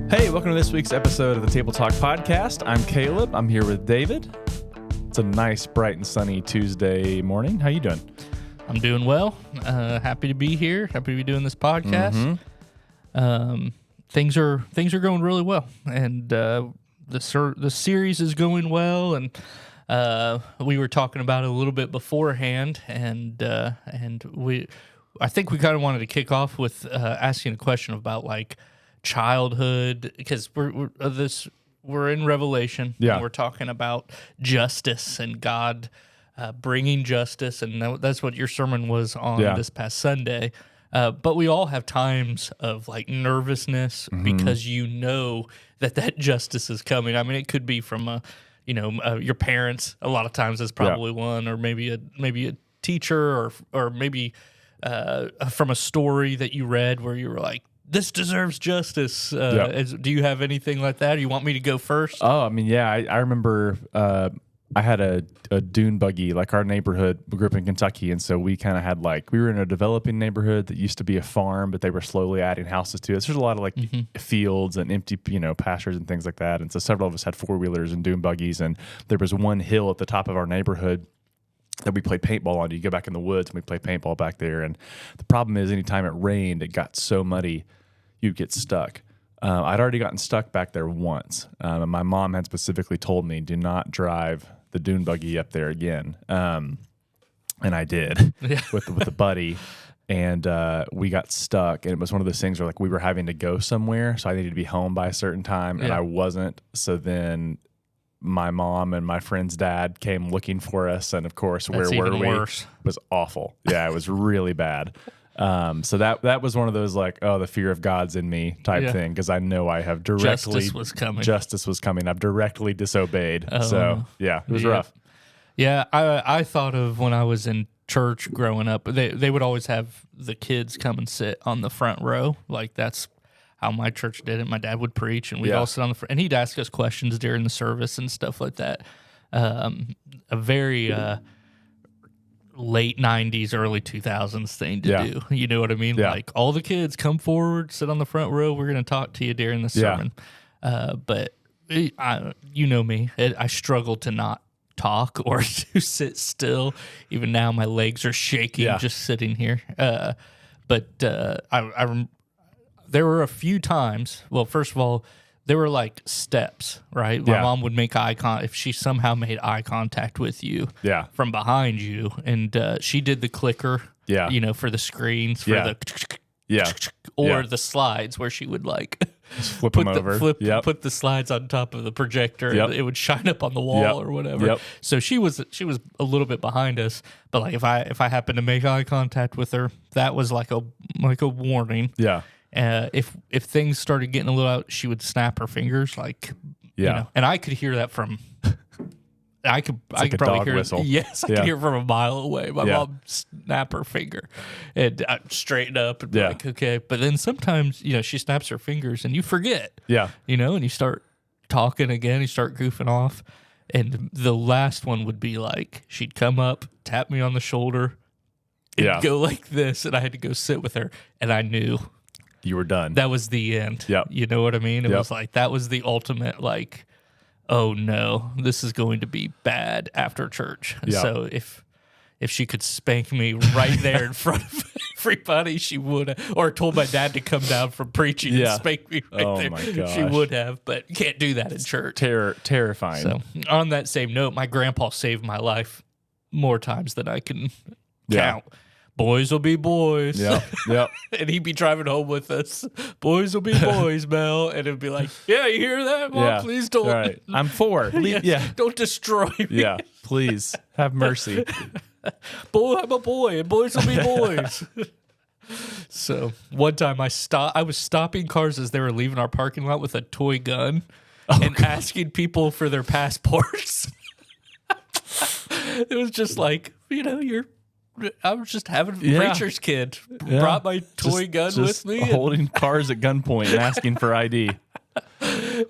Hey, welcome to this week's episode of the Table Talk Podcast. I'm Caleb. I'm here with David. It's a nice, bright, and sunny Tuesday morning. How you doing? I'm doing well. Happy to be here. Happy to be doing this podcast. Things are going really well, and the series is going well. And we were talking about it a little bit beforehand, and I think we kind of wanted to kick off with asking a question about like childhood, because we're in Revelation. Yeah, and we're talking about justice and God bringing justice, and that's what your sermon was on this past Sunday. But we all have times of like nervousness because you know that justice is coming. I mean, it could be from your parents. A lot of times, is probably one, or maybe a teacher, or maybe from a story that you read where you were like, this deserves justice. Do you have anything like that? Or you want me to go first? Oh, I mean, yeah. I remember I had a dune buggy. Like, our neighborhood, we grew up in Kentucky, and so we kind of had we were in a developing neighborhood that used to be a farm, but they were slowly adding houses to it. So there's a lot of fields and empty pastures and things like that. And so several of us had four-wheelers and dune buggies, and there was one hill at the top of our neighborhood that we played paintball on. You go back in the woods and we play paintball back there. And the problem is, anytime it rained, it got so muddy, you'd get stuck. I'd already gotten stuck back there once. And my mom had specifically told me, do not drive the dune buggy up there again. And I did with a buddy. And we got stuck. And it was one of those things where we were having to go somewhere. So I needed to be home by a certain time. And I wasn't. So then my mom and my friend's dad came looking for us, and of course, where were we? Worse. It was awful. Yeah, it was really bad. So that was one of those the fear of God's in me type thing, because I know I have justice was coming. I've directly disobeyed. So yeah, it was rough. Yeah, I thought of when I was in church growing up. They would always have the kids come and sit on the front row. Like, that's how my church did it. My dad would preach, and we'd all sit on the front, and he'd ask us questions during the service and stuff like that. A very late 90s, early 2000s thing to do. You know what I mean? Yeah. Like, all the kids come forward, sit on the front row. We're going to talk to you during the sermon. But you know me. I struggle to not talk or to sit still. Even now, my legs are shaking just sitting here. But there were a few times. Well, first of all, there were steps, right? My mom would make eye contact. If she somehow made eye contact with you from behind you, and she did the clicker, for the screens, for the slides where she would just flip them over. Put the slides on top of the projector, and it would shine up on the wall or whatever. So she was a little bit behind us, but if I happened to make eye contact with her, that was like a warning. Yeah. If things started getting a little out, she would snap her fingers, and I could hear that from. I could probably hear whistle. Yes, I could hear it from a mile away. My mom snap her finger, and I'd straighten up and be like, okay. But then sometimes, she snaps her fingers, and you forget. Yeah. And you start talking again. You start goofing off, and the last one would be she'd come up, tap me on the shoulder, and go like this, and I had to go sit with her, and I knew. You were done. That was the end. Yep. You know what I mean? It was that was the ultimate, oh no, this is going to be bad after church. Yep. So if she could spank me right there in front of everybody, she would have. Or told my dad to come down from preaching and spank me right there. My gosh. She would have, but you can't do that in church. Terrifying. So on that same note, my grandpa saved my life more times than I can count. Boys will be boys. Yep. And he'd be driving home with us. Boys will be boys, Mel. And it'd be like, you hear that, Mom? Please don't. Right. I'm 4. Don't destroy me. Yeah, please. Have mercy. Boy, I'm a boy, and boys will be boys. So one time I was stopping cars as they were leaving our parking lot with a toy gun and asking people for their passports. It was just I was just having a preacher's kid. Brought my toy gun with me. Holding cars at gunpoint and asking for ID.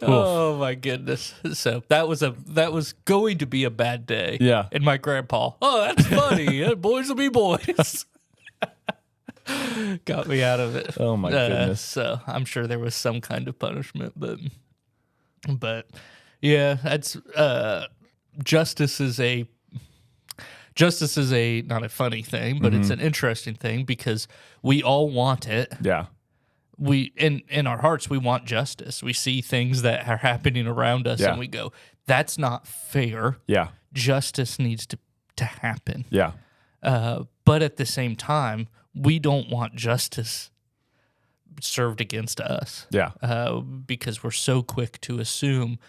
Oh my goodness. So that was going to be a bad day. Yeah. And my grandpa, oh, that's funny. Boys will be boys. got me out of it. Oh my goodness. So I'm sure there was some kind of punishment, but yeah, that's justice is a not a funny thing, but it's an interesting thing because we all want it. Yeah. We in our hearts we want justice. We see things that are happening around us and we go, that's not fair. Yeah. Justice needs to happen. Yeah. But at the same time, we don't want justice served against us. Yeah. Because we're so quick to assume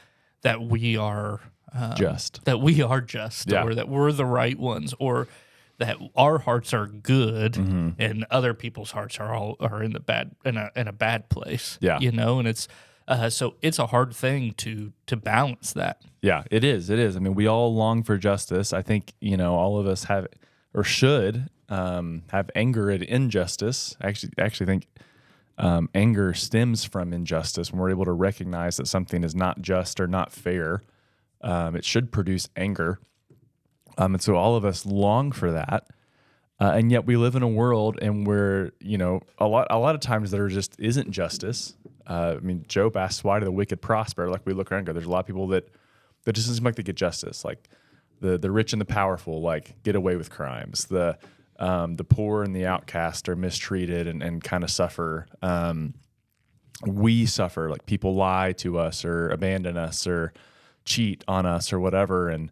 that we are just. That we are just, or that we're the right ones, or that our hearts are good and other people's hearts are in a bad place. Yeah. And it's so it's a hard thing to balance that. Yeah, it is. It is. I mean, we all long for justice. I think, all of us have or should have anger at injustice. I actually think anger stems from injustice. When we're able to recognize that something is not just or not fair, it should produce anger. And so all of us long for that. And yet we live in a world and where, a lot of times there just isn't justice. Job asks, why do the wicked prosper? Like we look around and go, there's a lot of people that just doesn't seem like they get justice. Like the rich and the powerful, like get away with crimes. The poor and the outcast are mistreated and kind of suffer. We suffer, like people lie to us or abandon us or cheat on us or whatever and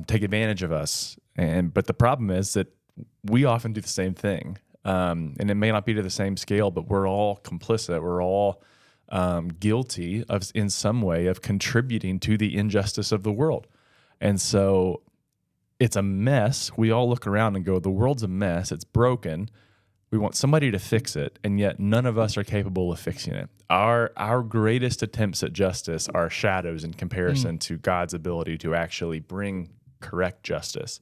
take advantage of us. But the problem is that we often do the same thing. And it may not be to the same scale, but we're all complicit. We're all guilty of, in some way, of contributing to the injustice of the world. And so it's a mess. We all look around and go, the world's a mess. It's broken. We want somebody to fix it, and yet none of us are capable of fixing it. Our greatest attempts at justice are shadows in comparison to God's ability to actually bring correct justice.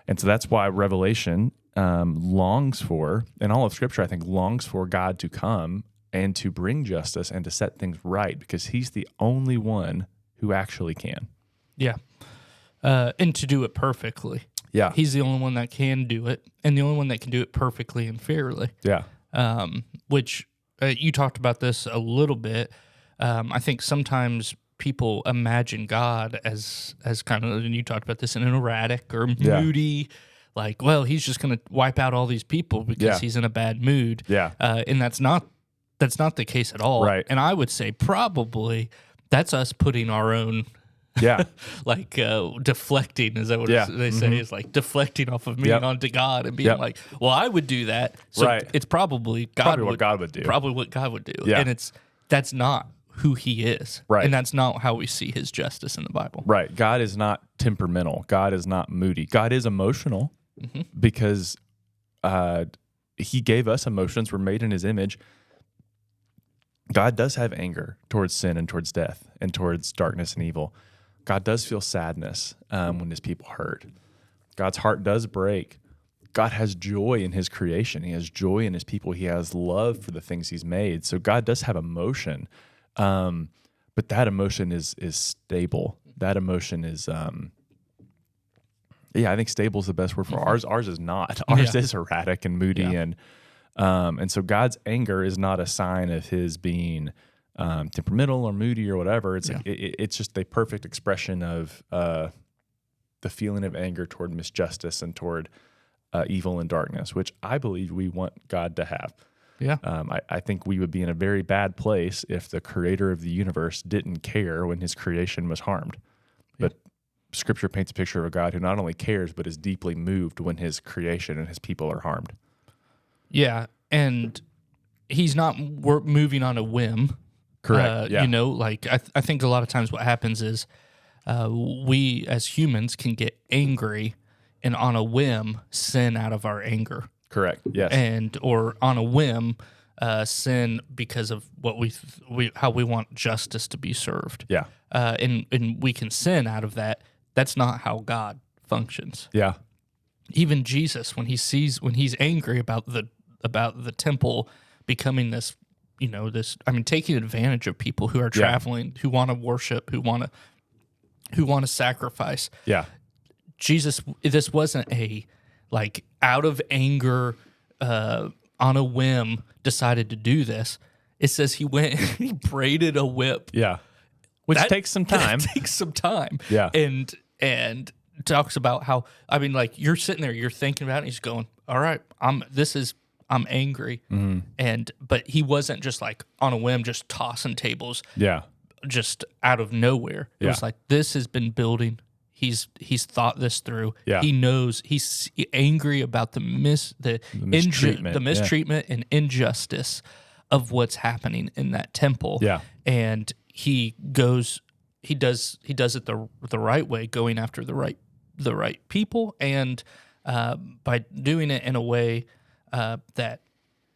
And so that's why Revelation longs for, and all of Scripture, I think, longs for God to come and to bring justice and to set things right, because he's the only one who actually can. Yeah. And to do it perfectly. Yeah. He's the only one that can do it, and the only one that can do it perfectly and fairly. Yeah. Which you talked about this a little bit. I think sometimes people imagine God as kind of, and you talked about this, in an erratic or moody, like, well, he's just going to wipe out all these people because he's in a bad mood. Yeah. And that's not the case at all. Right. And I would say probably that's us putting our own, like deflecting, is that what they say? Is like deflecting off of me onto God and being like, well, I would do that. So it's probably what God would do. Probably what God would do. Yeah. And that's not who he is. Right. And that's not how we see his justice in the Bible. Right. God is not temperamental. God is not moody. God is emotional because he gave us emotions. We're made in his image. God does have anger towards sin and towards death and towards darkness and evil. God does feel sadness when his people hurt. God's heart does break. God has joy in his creation. He has joy in his people. He has love for the things he's made. So God does have emotion. But that emotion is stable. That emotion is, I think stable is the best word for ours. Ours is not. Ours is erratic and moody. And so God's anger is not a sign of his being temperamental or moody or whatever. It's it's just a perfect expression of the feeling of anger toward misjustice and toward evil and darkness, which I believe we want God to have. Yeah. I think we would be in a very bad place if the creator of the universe didn't care when his creation was harmed. But Scripture paints a picture of a God who not only cares, but is deeply moved when his creation and his people are harmed. Yeah, and he's not moving on a whim. Correct. I think a lot of times what happens is we as humans can get angry and on a whim sin out of our anger. Correct. Yes. Or on a whim sin because of what how we want justice to be served. Yeah. And we can sin out of that. That's not how God functions. Yeah. Even Jesus, when he's angry about the temple becoming this, taking advantage of people who are traveling, who want to worship, who want to sacrifice. Yeah. Jesus, this wasn't a like out of anger on a whim decided to do this. It says he went and he braided a whip. Yeah. Which takes some time. That takes some time. Yeah. And talks about how, I mean, like, you're sitting there, you're thinking about it, and he's going, all right, I'm angry. But he wasn't just like on a whim, just tossing tables. Yeah. Just out of nowhere. It was like, this has been building. He's thought this through. Yeah. He knows he's angry about the mistreatment and injustice of what's happening in that temple. Yeah. And he does it the right way, going after the right people, and by doing it in a way that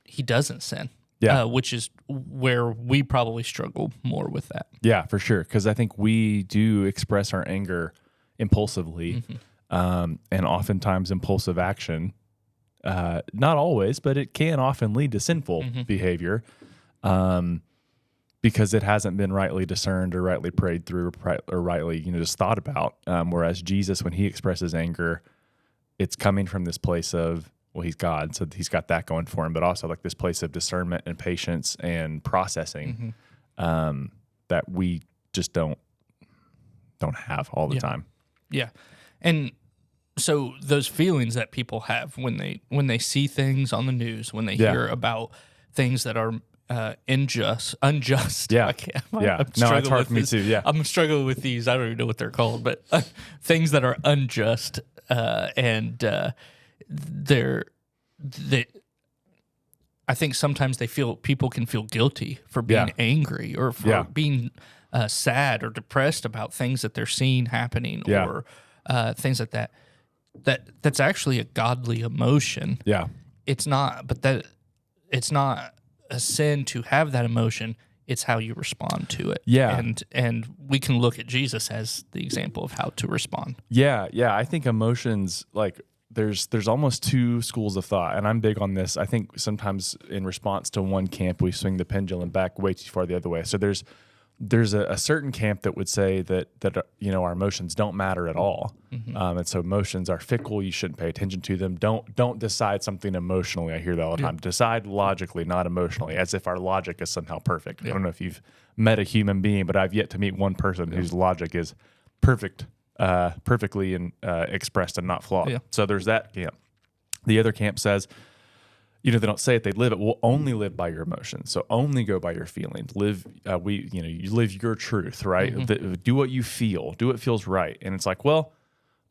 he doesn't sin. Yeah. Which is where we probably struggle more with that. Yeah, for sure. Because I think we do express our anger impulsively, and oftentimes impulsive action. Not always, but it can often lead to sinful behavior, because it hasn't been rightly discerned or rightly prayed through or rightly, just thought about. Whereas Jesus, when he expresses anger, it's coming from this place of, well, he's God, so he's got that going for him, but also like this place of discernment and patience and processing that we just don't have all the time. Yeah. And so those feelings that people have when they see things on the news, when they hear about things that are unjust. Yeah. I'm no, it's hard for me too. Yeah. I'm struggling with these. I don't even know what they're called, but things that are unjust, and I think sometimes people can feel guilty for being angry or for being sad or depressed about things that they're seeing happening or things like that. That's actually a godly emotion. Yeah. It's not, but it's not a sin to have that emotion. It's how you respond to it. Yeah. And we can look at Jesus as the example of how to respond. Yeah. Yeah. I think emotions, like, there's almost two schools of thought, and I'm big on this. I think sometimes in response to one camp, we swing the pendulum back way too far the other way. So there's a certain camp that would say that our emotions don't matter at all, and so emotions are fickle. You shouldn't pay attention to them. Don't decide something emotionally. I hear that all the time. Decide logically, not emotionally, as if our logic is somehow perfect. I don't know if you've met a human being, but I've yet to meet one person whose logic is perfect. Perfectly and expressed and not flawed. Yeah. So there's that camp. The other camp says, they don't say it, they live it. We'll only live by your emotions. So only go by your feelings. Live, you live your truth, right? Do what you feel. Do what feels right. And it's like, well,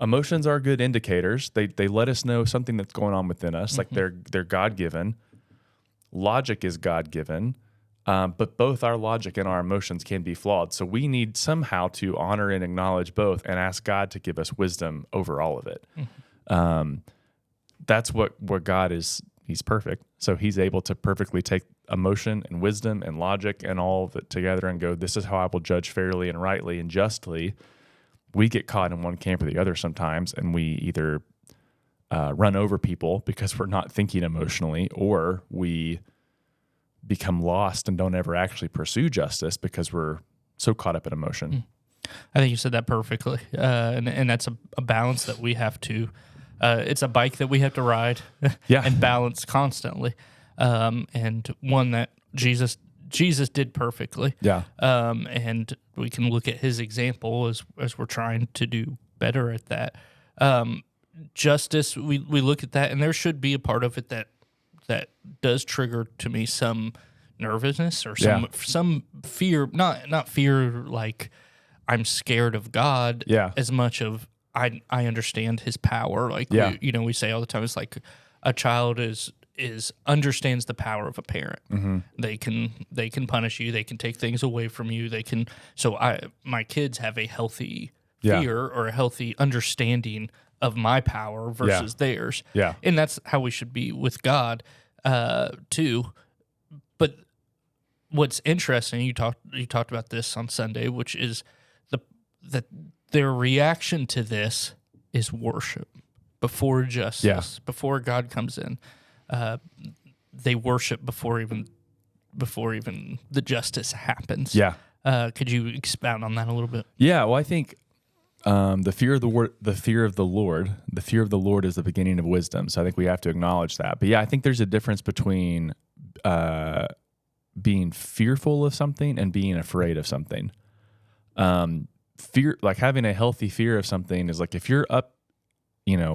emotions are good indicators. They let us know something that's going on within us. Like they're God-given. Logic is God-given. But both our logic and our emotions can be flawed. So we need somehow to honor and acknowledge both and ask God to give us wisdom over all of it. That's what God is. He's perfect. So he's able to perfectly take emotion and wisdom and logic and all of it together and go, this is how I will judge fairly and rightly and justly. We get caught in one camp or the other sometimes, and we either run over people because we're not thinking emotionally, or we become lost and don't ever actually pursue justice because we're so caught up in emotion. I think you said that perfectly. And that's a balance that we have to, it's a bike that we have to ride and balance constantly. And one that Jesus did perfectly. Yeah. And we can look at his example as we're trying to do better at that. Justice, we look at that, and there should be a part of it that does trigger to me some nervousness or some fear, not fear like I'm scared of God as much of I understand his power. Like we say all the time, it's like a child understands the power of a parent. They can punish you, they can take things away from you, my kids have a healthy fear or a healthy understanding of my power versus theirs. Yeah. And that's how we should be with God too. But what's interesting, you talked about this on Sunday, which is that their reaction to this is worship before justice, before God comes in. They worship before even the justice happens. Yeah. Could you expound on that a little bit? Yeah. Well, I think The fear of the fear of the Lord is the beginning of wisdom. So I think we have to acknowledge that. But yeah, I think there's a difference between being fearful of something and being afraid of something. Fear, like having a healthy fear of something, is like if you're up,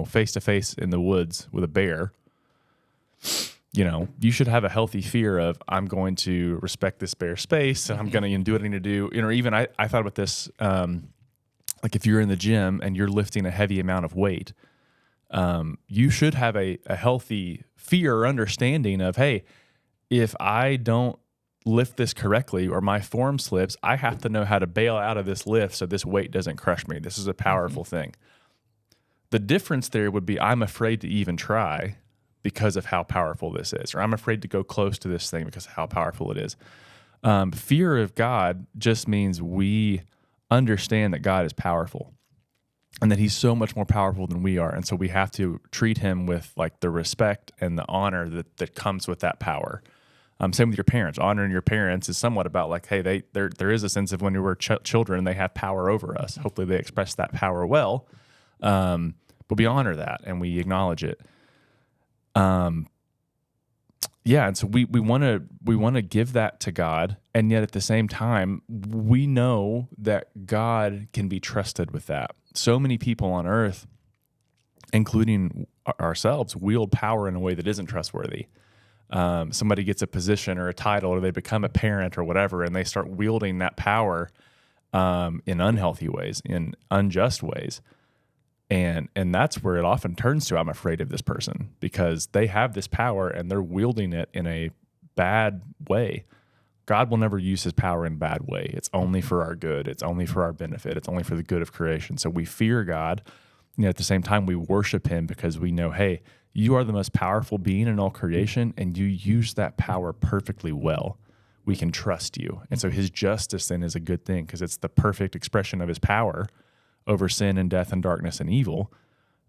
face to face in the woods with a bear, you should have a healthy fear of, I'm going to respect this bear's space and I'm going to do what I need to do. Even I thought about this. Like if you're in the gym and you're lifting a heavy amount of weight, you should have a healthy fear or understanding of, hey, if I don't lift this correctly or my form slips, I have to know how to bail out of this lift so this weight doesn't crush me. This is a powerful thing. The difference there would be I'm afraid to even try because of how powerful this is, or I'm afraid to go close to this thing because of how powerful it is. Fear of God just means we understand that God is powerful and that he's so much more powerful than we are. And so we have to treat him with like the respect and the honor that comes with that power. Same with your parents. Honoring your parents is somewhat about like, hey, there is a sense of when we were children, they have power over us. Hopefully they express that power well. But we honor that and we acknowledge it. And so we want to give that to God, and yet at the same time, we know that God can be trusted with that. So many people on earth, including ourselves, wield power in a way that isn't trustworthy. Somebody gets a position or a title, or they become a parent or whatever, and they start wielding that power in unhealthy ways, in unjust ways. And that's where it often turns to, I'm afraid of this person because they have this power and they're wielding it in a bad way. God will never use his power in a bad way. It's only for our good. It's only for our benefit. It's only for the good of creation. So we fear God. At the same time, we worship him because we know, hey, you are the most powerful being in all creation and you use that power perfectly well. We can trust you. And so his justice then is a good thing because it's the perfect expression of his power over sin and death and darkness and evil.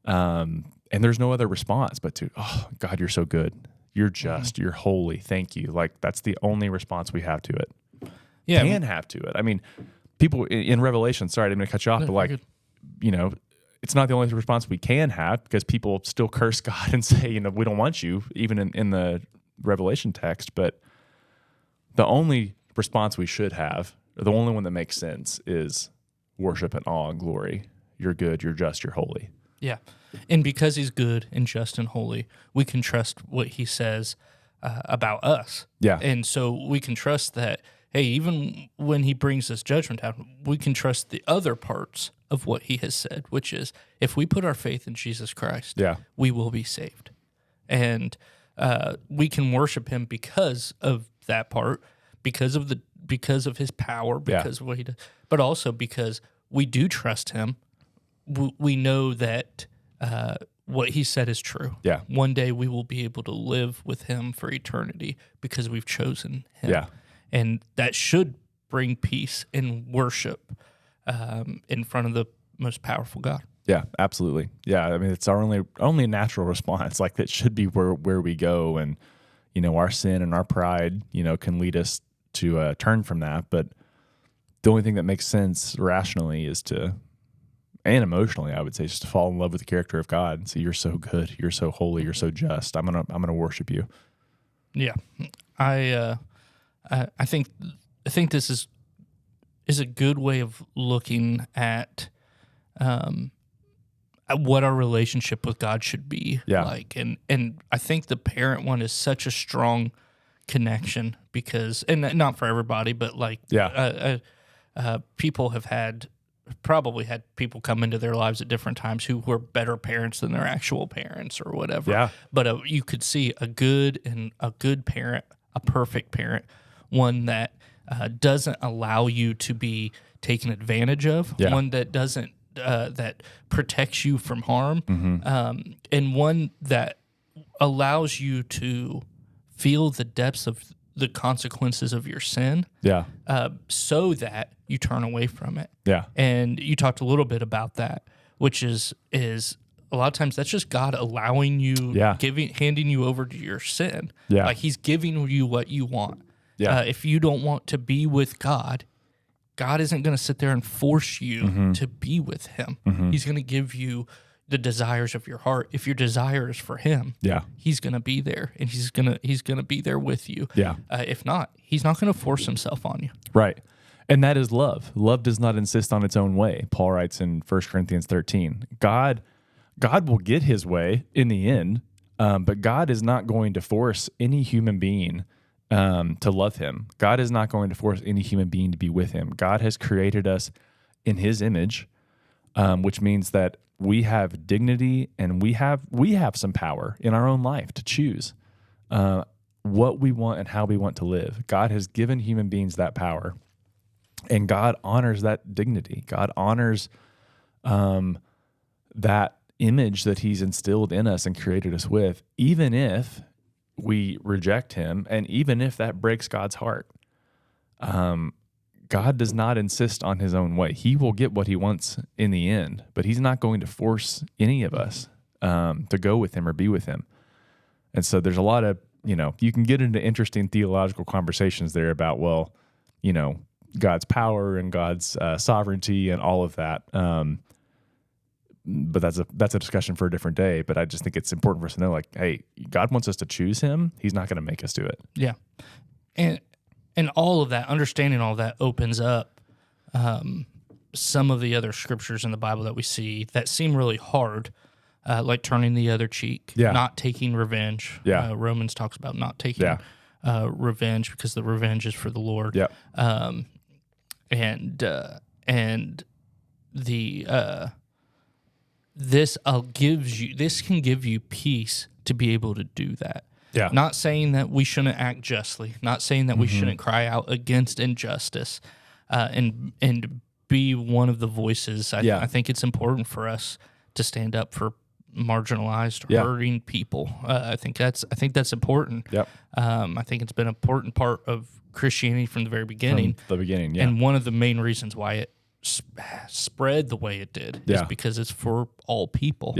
And there's no other response but to, oh, God, you're so good. You're just, you're holy. Thank you. Like that's the only response we have to it. Yeah. Have to it. I mean, people in Revelation, sorry, I didn't mean to cut you off, but like, it's not the only response we can have because people still curse God and say, we don't want you, even in the Revelation text. But the only response we should have, or the only one that makes sense, is worship and awe and glory. You're good, you're just, you're holy. Yeah. And because he's good and just and holy, we can trust what he says about us. Yeah. And so we can trust that, hey, even when he brings this judgment down, we can trust the other parts of what he has said, which is if we put our faith in Jesus Christ, we will be saved. And we can worship him because of that part, because of his power, because of what he does, but also because we do trust him. We know that what he said is true. Yeah. One day we will be able to live with him for eternity because we've chosen him. Yeah. And that should bring peace and worship in front of the most powerful God. Yeah, absolutely. Yeah, I mean, it's our only natural response. Like that should be where we go. And, our sin and our pride, can lead us to turn from that. But the only thing that makes sense rationally is and emotionally, I would say, just to fall in love with the character of God and say, you're so good, you're so holy, you're so just. I'm gonna worship you. Yeah, I think this is a good way of looking at what our relationship with God should be like. And I think the parent one is such a strong connection because, and not for everybody, but like, people have probably had people come into their lives at different times who were better parents than their actual parents or whatever. Yeah. But you could see a good parent, a perfect parent, one that doesn't allow you to be taken advantage of, one that doesn't, that protects you from harm, and one that allows you to feel the depths of the consequences of your sin, so that you turn away from it. Yeah. And you talked a little bit about that, which is a lot of times that's just God allowing you, handing you over to your sin. Like he's giving you what you want. If you don't want to be with God, God isn't going to sit there and force you to be with him. He's going to give you the desires of your heart. If your desire is for him, he's going to be there, and he's going to be there with you. If not, he's not going to force himself on you. Right. And that is love. Love does not insist on its own way. Paul writes in 1 Corinthians 13, God will get his way in the end, but God is not going to force any human being to love him. God is not going to force any human being to be with him. God has created us in his image, which means that we have dignity, and we have some power in our own life to choose what we want and how we want to live. God has given human beings that power, and God honors that dignity. God honors that image that he's instilled in us and created us with, even if we reject him, and even if that breaks God's heart. God does not insist on his own way. He will get what he wants in the end, but he's not going to force any of us to go with him or be with him. And so there's a lot of, you can get into interesting theological conversations there about, God's power and God's sovereignty and all of that. But that's a discussion for a different day. But I just think it's important for us to know, hey, God wants us to choose him. He's not going to make us do it. Yeah. And all of that, understanding all that, opens up some of the other scriptures in the Bible that we see that seem really hard, like turning the other cheek, not taking revenge. Romans talks about not taking revenge, because the revenge is for the Lord. This can give you peace to be able to do that. Not saying that we shouldn't act justly, not saying that we shouldn't cry out against injustice, and be one of the voices. I think it's important for us to stand up for marginalized, hurting people. I think that's important. I think it's been an important part of Christianity from the very beginning. And one of the main reasons why it spread the way it did is because it's for all people.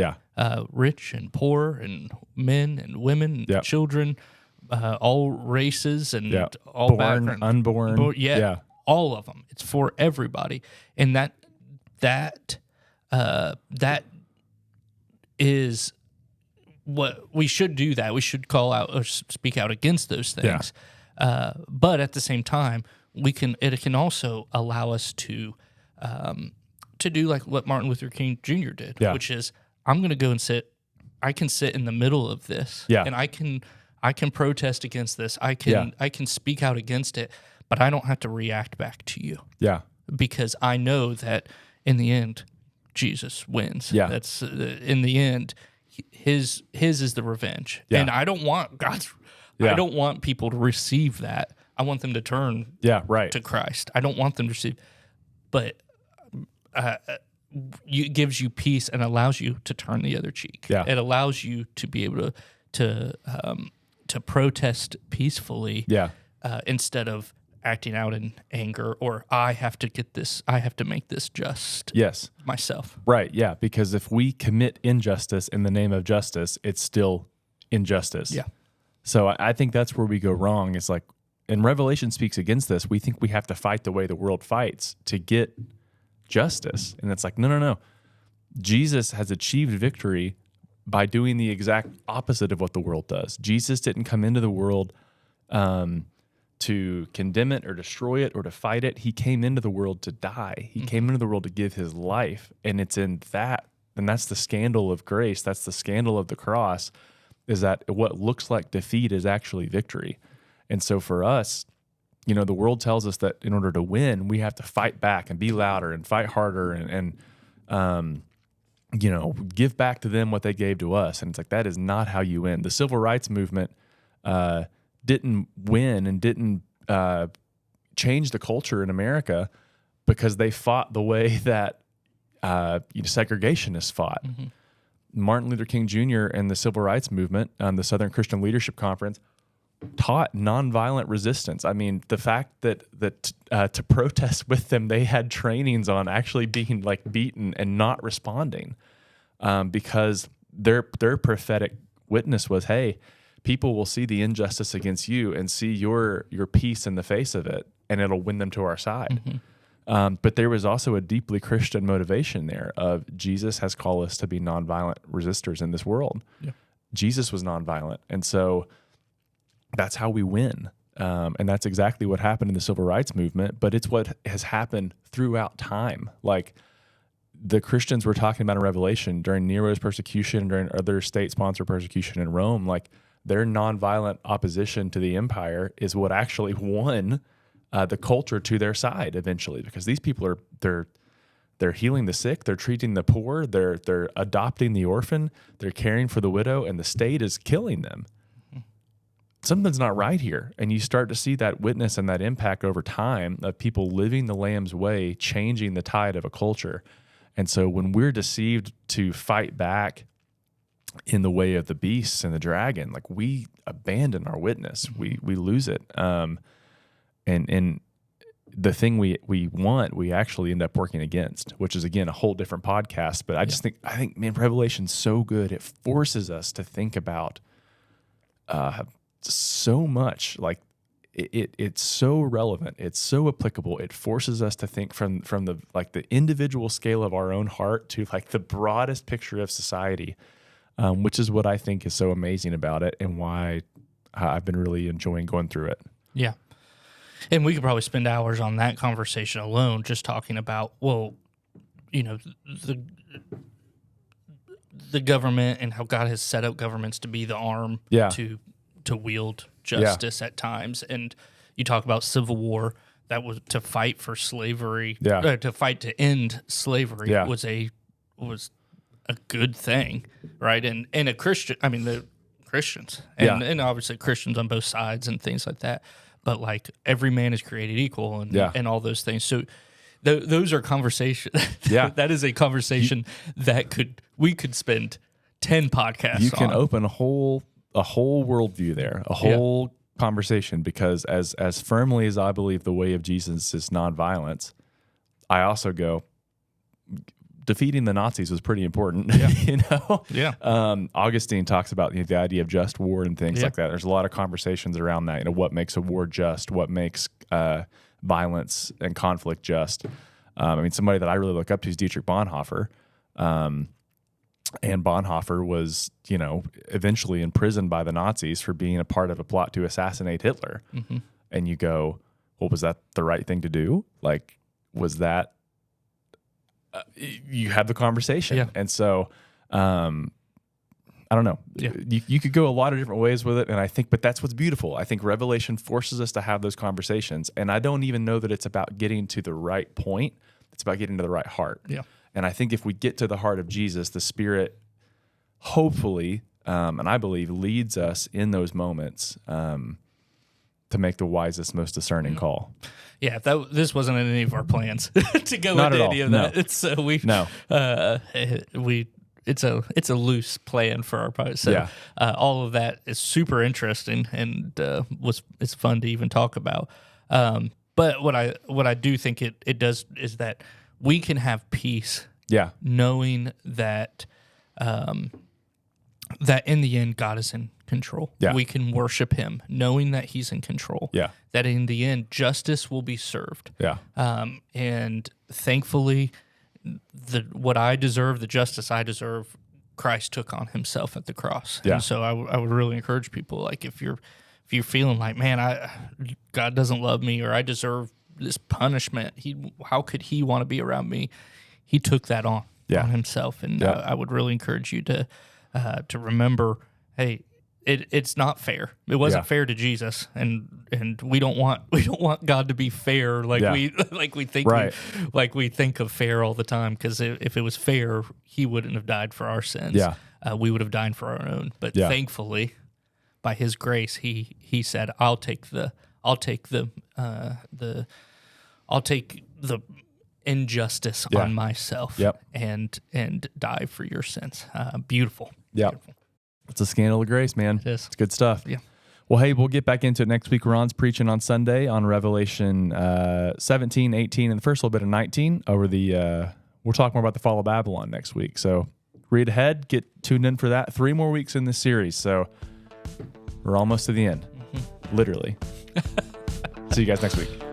Rich and poor, and men and women, and children, all races, and all backgrounds, unborn, all of them. It's for everybody, and that is what we should do. That we should call out or speak out against those things. But at the same time, it can also allow us to do like what Martin Luther King Jr. did, which is, I'm going to go and sit. I can sit in the middle of this, and I can protest against this. I can speak out against it, but I don't have to react back to you. Because I know that in the end, Jesus wins. That's in the end, his is the revenge, and I don't want God's. I don't want people to receive that. I want them to turn to Christ. I don't want them to receive, but it gives you peace and allows you to turn the other cheek. It allows you to be able to protest peacefully instead of acting out in anger, or I have to get this, I have to make this just myself. Right, because if we commit injustice in the name of justice, it's still injustice. So I think that's where we go wrong. It's like, and Revelation speaks against this. We think we have to fight the way the world fights to get justice. And it's like, no. Jesus has achieved victory by doing the exact opposite of what the world does. Jesus didn't come into the world to condemn it or destroy it or to fight it. He came into the world to die. He came into the world to give his life. And it's in that, and that's the scandal of grace. That's the scandal of the cross, is that what looks like defeat is actually victory. And so for us, the world tells us that in order to win, we have to fight back and be louder and fight harder and give back to them what they gave to us. And it's like, that is not how you win. The civil rights movement didn't win and didn't change the culture in America because they fought the way that segregationists fought. Martin Luther King Jr. and the civil rights movement, the Southern Christian Leadership Conference, taught nonviolent resistance. I mean, the fact that to protest with them, they had trainings on actually being beaten and not responding, because their prophetic witness was, hey, people will see the injustice against you and see your peace in the face of it, and it'll win them to our side. But there was also a deeply Christian motivation there of Jesus has called us to be nonviolent resistors in this world. Yeah. Jesus was nonviolent. And so that's how we win. And that's exactly what happened in the civil rights movement, but it's what has happened throughout time. Like the Christians were talking about in Revelation during Nero's persecution, during other state-sponsored persecution in Rome, like their nonviolent opposition to the empire is what actually won the culture to their side eventually, because these people they're healing the sick, they're treating the poor, they're adopting the orphan, they're caring for the widow, and the state is killing them. Something's not right here. And you start to see that witness and that impact over time of people living the Lamb's way, changing the tide of a culture. And so when we're deceived to fight back in the way of the beasts and the dragon, like we abandon our witness, we lose it. And the thing we want, we actually end up working against, which is again a whole different podcast. But I think man, Revelation's so good. It forces us to think about so much. Like it's so relevant, it's so applicable. It forces us to think from the like the individual scale of our own heart to like the broadest picture of society, which is what I think is so amazing about it and why I've been really enjoying going through it. Yeah. And we could probably spend hours on that conversation alone, just talking about, well, you know, the government and how God has set up governments to be the arm to wield justice at times. And you talk about civil war, that was to fight for slavery, to fight to end slavery was a good thing, right? And a Christian, I mean, the Christians, and obviously Christians on both sides and things like that. But like every man is created equal and all those things. So those are conversations. That is a conversation we could spend 10 podcasts on. You can open a whole worldview there, a whole conversation, because as firmly as I believe the way of Jesus is nonviolence, I also go, defeating the Nazis was pretty important, you know? Yeah. Augustine talks about the idea of just war and things like that. There's a lot of conversations around that, you know, what makes a war just, what makes violence and conflict just. I mean, somebody that I really look up to is Dietrich Bonhoeffer. And Bonhoeffer was, you know, eventually imprisoned by the Nazis for being a part of a plot to assassinate Hitler. Mm-hmm. And you go, well, was that the right thing to do? Like, was that... you have the conversation. Yeah. And so, I don't know. Yeah. You could go a lot of different ways with it. And I think, but that's what's beautiful. I think Revelation forces us to have those conversations. And I don't even know that it's about getting to the right point. It's about getting to the right heart. Yeah. And I think if we get to the heart of Jesus, the Spirit hopefully, and I believe, leads us in those moments to make the wisest, most discerning call. Yeah, this wasn't in any of our plans to go into any of that. It's a loose plan for our part. So all of that is super interesting and it's fun to even talk about. But what I do think it does is that we can have peace, knowing that that in the end God is in control. Yeah. We can worship Him, knowing that He's in control. Yeah. That in the end justice will be served. Yeah. And thankfully, what I deserve, the justice I deserve, Christ took on Himself at the cross. Yeah. And so I would really encourage people, like if you're feeling like, man, God doesn't love me, or I deserve this punishment, how could He want to be around me? He took that on Himself, and I would really encourage you to remember, hey, it's not fair. It wasn't fair to Jesus, and we don't want God to be fair we think of fair all the time, because if it was fair, He wouldn't have died for our sins. Yeah. We would have died for our own. But thankfully, by His grace, He said, I'll take the injustice on myself and die for your sins. Beautiful. Yeah. Beautiful. It's a scandal of grace, man. It is. It's good stuff. Yeah. Well, hey, we'll get back into it next week. Ron's preaching on Sunday on Revelation 17, 18, and the first little bit of 19 over we'll talk more about the fall of Babylon next week. So read ahead, get tuned in for that. 3 more weeks in this series. So we're almost to the end, literally. See you guys next week.